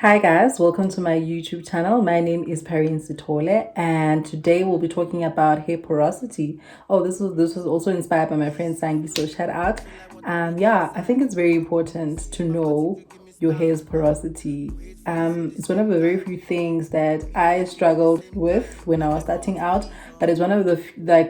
Hi guys, welcome to my YouTube channel. My name is Perrine Sitole, and today we'll be talking about hair porosity. Oh, this was also inspired by my friend Sangi, so shout out. Yeah, I think it's very important to know your hair's porosity. It's one of the very few things that I struggled with when I was starting out, but it's one of the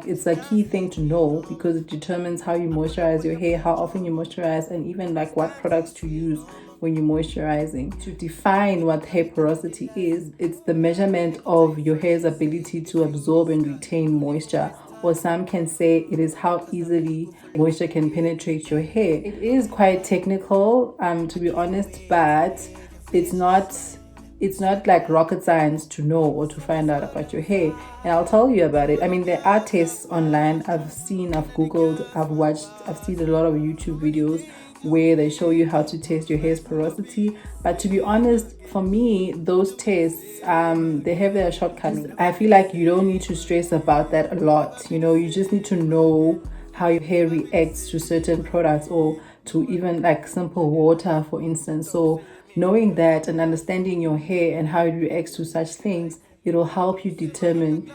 it's a key thing to know because it determines how you moisturize your hair, how often you moisturize, and even like what products to use when you're moisturizing. To define what hair porosity is, it's the measurement of your hair's ability to absorb and retain moisture, or some can say it is how easily moisture can penetrate your hair. It is quite technical, to be honest, but it's not like rocket science to know or to find out about your hair, and I'll tell you about it. I mean, there are tests online. I've googled, I've watched, I've seen a lot of YouTube videos where they show you how to test your hair's porosity, but to be honest, for me, those tests they have their shortcomings. I feel like you don't need to stress about that a lot. You just need to know how your hair reacts to certain products, or to even like simple water, for instance. So knowing that and understanding your hair and how it reacts to such things, it'll help you determine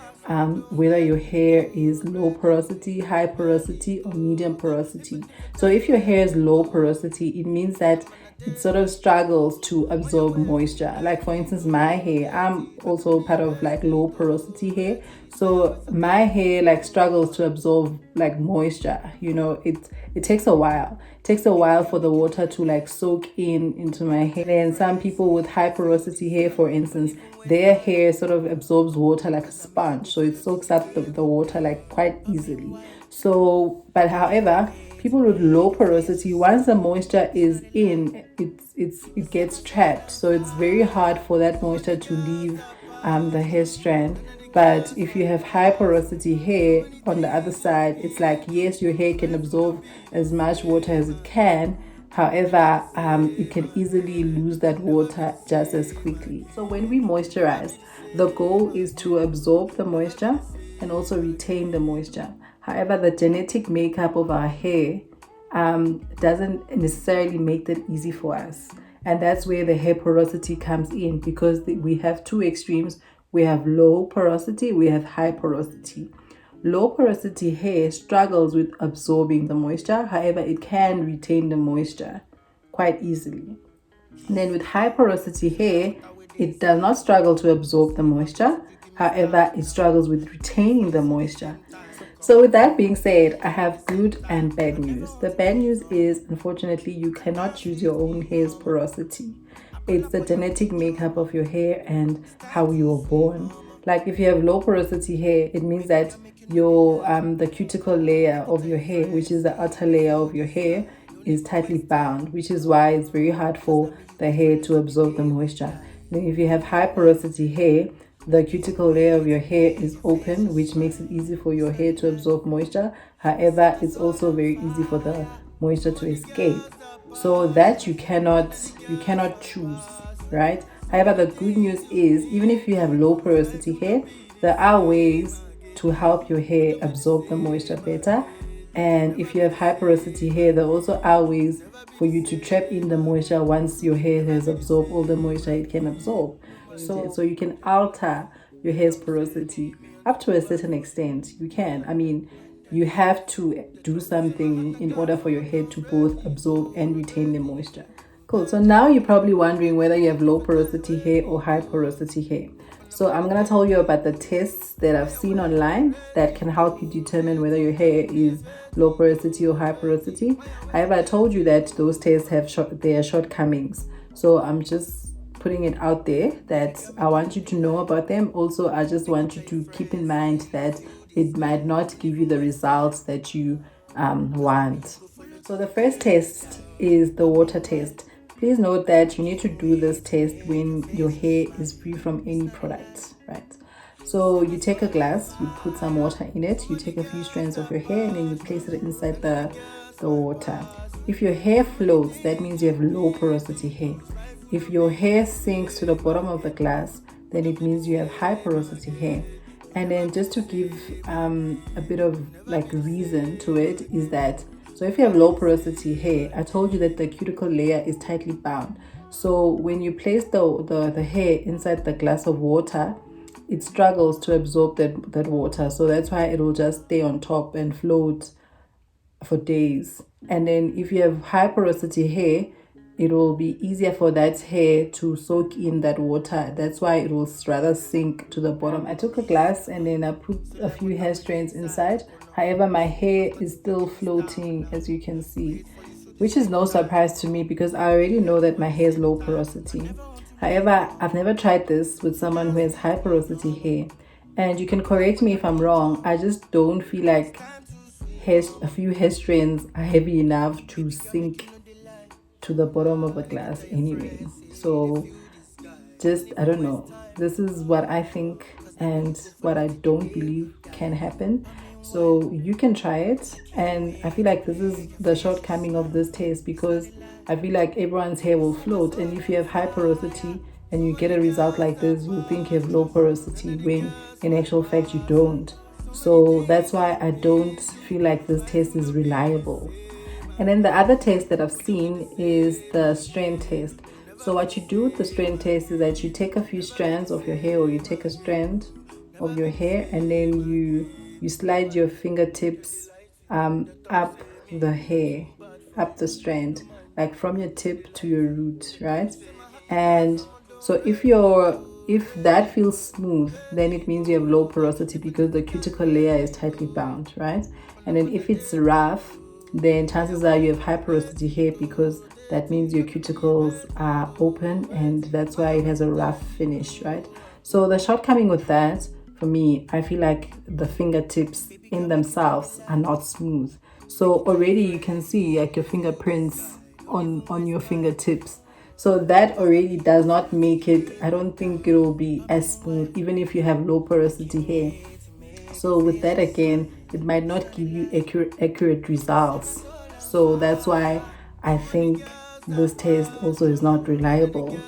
whether your hair is low porosity, high porosity, or medium porosity. So if your hair is low porosity, it means that it sort of struggles to absorb moisture. Like for instance, my hair, I'm also part of like low porosity hair. So my hair like struggles to absorb like moisture. It takes a while. It takes a while for the water to like soak into my hair. And some people with high porosity hair, for instance, their hair sort of absorbs water like a sponge, so it soaks up the water like quite easily. So but however, people with low porosity, once the moisture is in, it gets trapped, so it's very hard for that moisture to leave the hair strand. But if you have high porosity hair, on the other side, it's like, yes, your hair can absorb as much water as it can. However, it can easily lose that water just as quickly. So when we moisturize, the goal is to absorb the moisture and also retain the moisture. However, the genetic makeup of our hair doesn't necessarily make that easy for us. And that's where the hair porosity comes in, because we have two extremes. We have low porosity, we have high porosity. Low porosity hair struggles with absorbing the moisture, however, it can retain the moisture quite easily. And then with high porosity hair, it does not struggle to absorb the moisture, however, it struggles with retaining the moisture. So with that being said, I have good and bad news. The bad news is, unfortunately, you cannot choose your own hair's porosity. It's the genetic makeup of your hair and how you were born. Like if you have low porosity hair, it means that your the cuticle layer of your hair, which is the outer layer of your hair, is tightly bound, which is why it's very hard for the hair to absorb the moisture. Then if you have high porosity hair, the cuticle layer of your hair is open, which makes it easy for your hair to absorb moisture. However, it's also very easy for the moisture to escape. So that you cannot choose, right? However, the good news is, even if you have low porosity hair, there are ways to help your hair absorb the moisture better. And if you have high porosity hair, there also are ways for you to trap in the moisture once your hair has absorbed all the moisture it can absorb. So you can alter your hair's porosity up to a certain extent. You can. I mean, you have to do something in order for your hair to both absorb and retain the moisture. Cool. So now you're probably wondering whether you have low porosity hair or high porosity hair. So I'm going to tell you about the tests that I've seen online that can help you determine whether your hair is low porosity or high porosity. However, I told you that those tests have their shortcomings. So I'm just putting it out there that I want you to know about them. Also, I just want you to keep in mind that it might not give you the results that you want. So the first test is the water test. Please note that you need to do this test when your hair is free from any products, right? So you take a glass, you put some water in it, you take a few strands of your hair, and then you place it inside the water. If your hair floats, that means you have low porosity hair. If your hair sinks to the bottom of the glass, then it means you have high porosity hair. And then just to give a bit of like reason to it is that, so if you have low porosity hair, I told you that the cuticle layer is tightly bound. So when you place the hair inside the glass of water, it struggles to absorb that water. So that's why it will just stay on top and float for days. And then if you have high porosity hair, it will be easier for that hair to soak in that water. That's why it will rather sink to the bottom. I took a glass and then I put a few hair strands inside. However, my hair is still floating, as you can see, which is no surprise to me because I already know that my hair is low porosity. However, I've never tried this with someone who has high porosity hair. And you can correct me if I'm wrong. I just don't feel like a few hair strands are heavy enough to sink to the bottom of the glass anyway. So just, I don't know, this is what I think and what I don't believe can happen. So you can try it, and I feel like this is the shortcoming of this test, because I feel like everyone's hair will float, and if you have high porosity and you get a result like this, you'll think you have low porosity when in actual fact you don't. So that's why I don't feel like this test is reliable. And then the other test that I've seen is the strand test. So what you do with the strand test is that you take a few strands of your hair, or you take a strand of your hair, and then you slide your fingertips up the hair, up the strand, like from your tip to your root, right? And so if that feels smooth, then it means you have low porosity because the cuticle layer is tightly bound, right? And then if it's rough, then chances are you have high porosity hair, because that means your cuticles are open, and that's why it has a rough finish, right? So the shortcoming with that, for me, I feel like the fingertips in themselves are not smooth. So already you can see like your fingerprints on your fingertips. So that already does not make it, I don't think it will be as smooth even if you have low porosity hair. So with that, again, it might not give you accurate results. So that's why I think this test also is not reliable.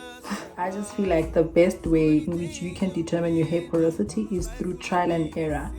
I just feel like the best way in which you can determine your hair porosity is through trial and error.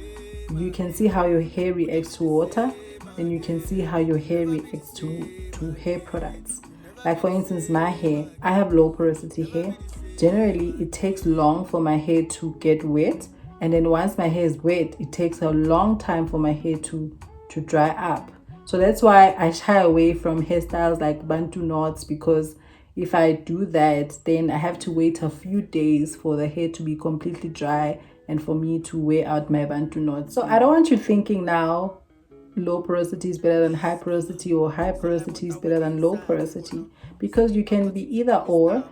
You can see how your hair reacts to water, and you can see how your hair reacts to hair products. Like for instance, my hair, I have low porosity hair. Generally, it takes long for my hair to get wet, and then once my hair is wet, it takes a long time for my hair to dry up. So that's why I shy away from hairstyles like Bantu knots, because if I do that, then I have to wait a few days for the hair to be completely dry and for me to wear out my Bantu knots. So I don't want you thinking now low porosity is better than high porosity, or high porosity is better than low porosity, because you can be either or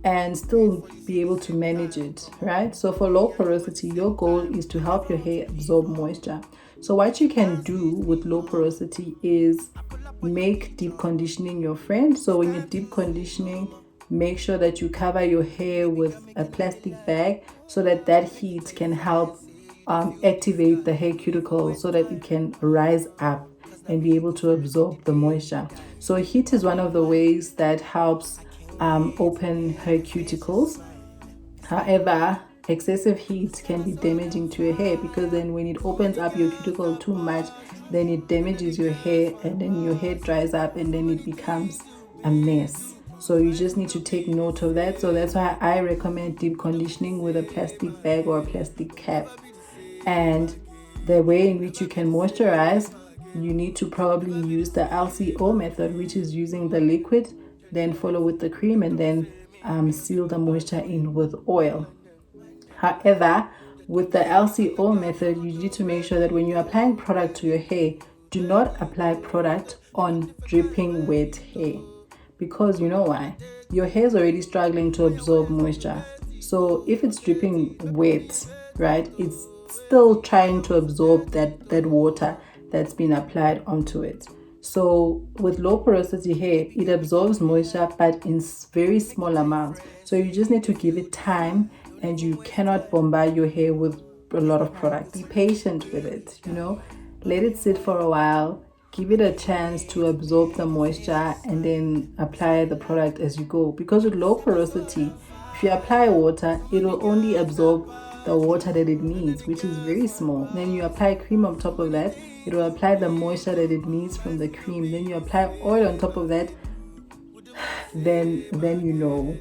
and still be able to manage it, right? So for low porosity, your goal is to help your hair absorb moisture. So what you can do with low porosity is make deep conditioning your friend. So when you're deep conditioning, make sure that you cover your hair with a plastic bag so that heat can help activate the hair cuticle so that it can rise up and be able to absorb the moisture. So heat is one of the ways that helps open hair cuticles. However, excessive heat can be damaging to your hair, because then when it opens up your cuticle too much, then it damages your hair, and then your hair dries up, and then it becomes a mess. So you just need to take note of that. So that's why I recommend deep conditioning with a plastic bag or a plastic cap. And the way in which you can moisturize, you need to probably use the LCO method, which is using the liquid, then follow with the cream, and then seal the moisture in with oil. However, with the LCO method, you need to make sure that when you're applying product to your hair, do not apply product on dripping wet hair, because you know why? Your hair is already struggling to absorb moisture. So if it's dripping wet, right, it's still trying to absorb that water that's been applied onto it. So with low porosity hair, it absorbs moisture, but in very small amounts. So you just need to give it time, and you cannot bombard your hair with a lot of product. Be patient with it, let it sit for a while, give it a chance to absorb the moisture, and then apply the product as you go. Because with low porosity, if you apply water, it will only absorb the water that it needs, which is very small. Then you apply cream on top of that, it will apply the moisture that it needs from the cream. Then you apply oil on top of that, then you know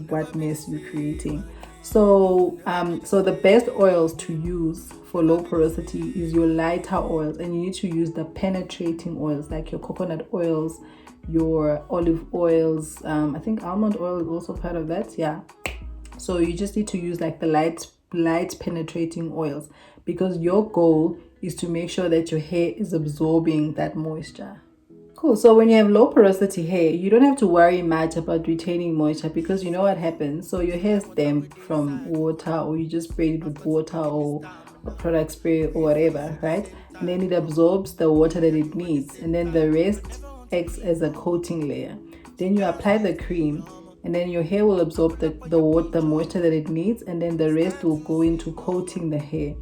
what mess you're creating. So so the best oils to use for low porosity is your lighter oils, and you need to use the penetrating oils like your coconut oils, your olive oils. I think almond oil is also part of that. Yeah. So you just need to use like the light penetrating oils, because your goal is to make sure that your hair is absorbing that moisture. Cool. So when you have low porosity hair, you don't have to worry much about retaining moisture, because you know what happens. So your hair is damp from water, or you just sprayed it with water or a product spray or whatever, right? And then it absorbs the water that it needs, and then the rest acts as a coating layer. Then you apply the cream, and then your hair will absorb the moisture that it needs, and then the rest will go into coating the hair.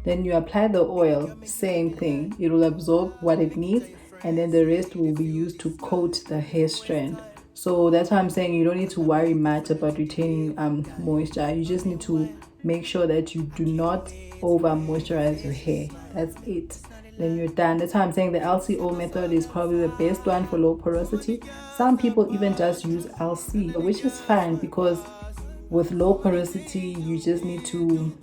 Then you apply the oil, same thing, it will absorb what it needs, and then the rest will be used to coat the hair strand. So that's why I'm saying you don't need to worry much about retaining moisture. You just need to make sure that you do not over moisturize your hair. That's it. Then you're done. That's why I'm saying the LCO method is probably the best one for low porosity. Some people even just use LC, which is fine, because with low porosity you just need to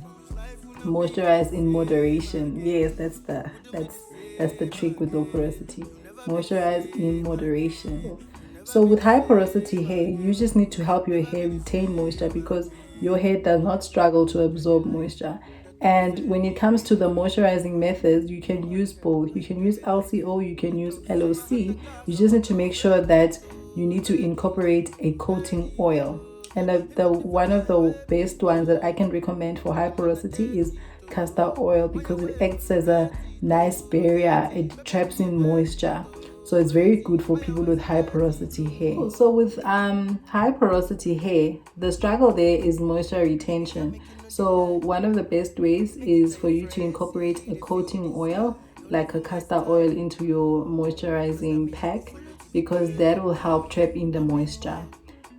moisturize in moderation. Yes, that's the trick with low porosity. Moisturize in moderation. So with high porosity hair, you just need to help your hair retain moisture, because your hair does not struggle to absorb moisture. And when it comes to the moisturizing methods, you can use both. You can use LCO, you can use LOC. You just need to make sure that you need to incorporate a coating oil. And the one of the best ones that I can recommend for high porosity is castor oil, because it acts as a nice barrier. It traps in moisture. So it's very good for people with high porosity hair. So with high porosity hair, the struggle there is moisture retention. So one of the best ways is for you to incorporate a coating oil like a castor oil into your moisturizing pack, because that will help trap in the moisture.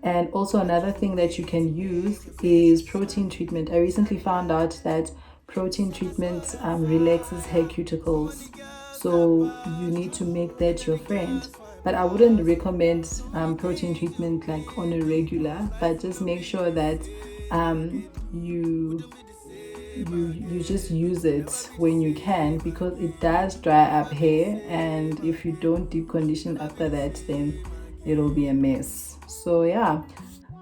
And also another thing that you can use is protein treatment. I recently found out that protein treatment relaxes hair cuticles. So you need to make that your friend. But I wouldn't recommend protein treatment like on a regular, but just make sure that you just use it when you can, because it does dry up hair, and if you don't deep condition after that, then it'll be a mess. So yeah,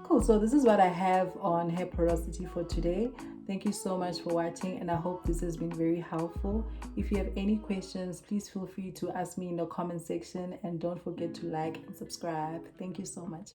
cool. So this is what I have on hair porosity for today. Thank you so much for watching, and I hope this has been very helpful. If you have any questions, please feel free to ask me in the comment section, and don't forget to like and subscribe. Thank you so much.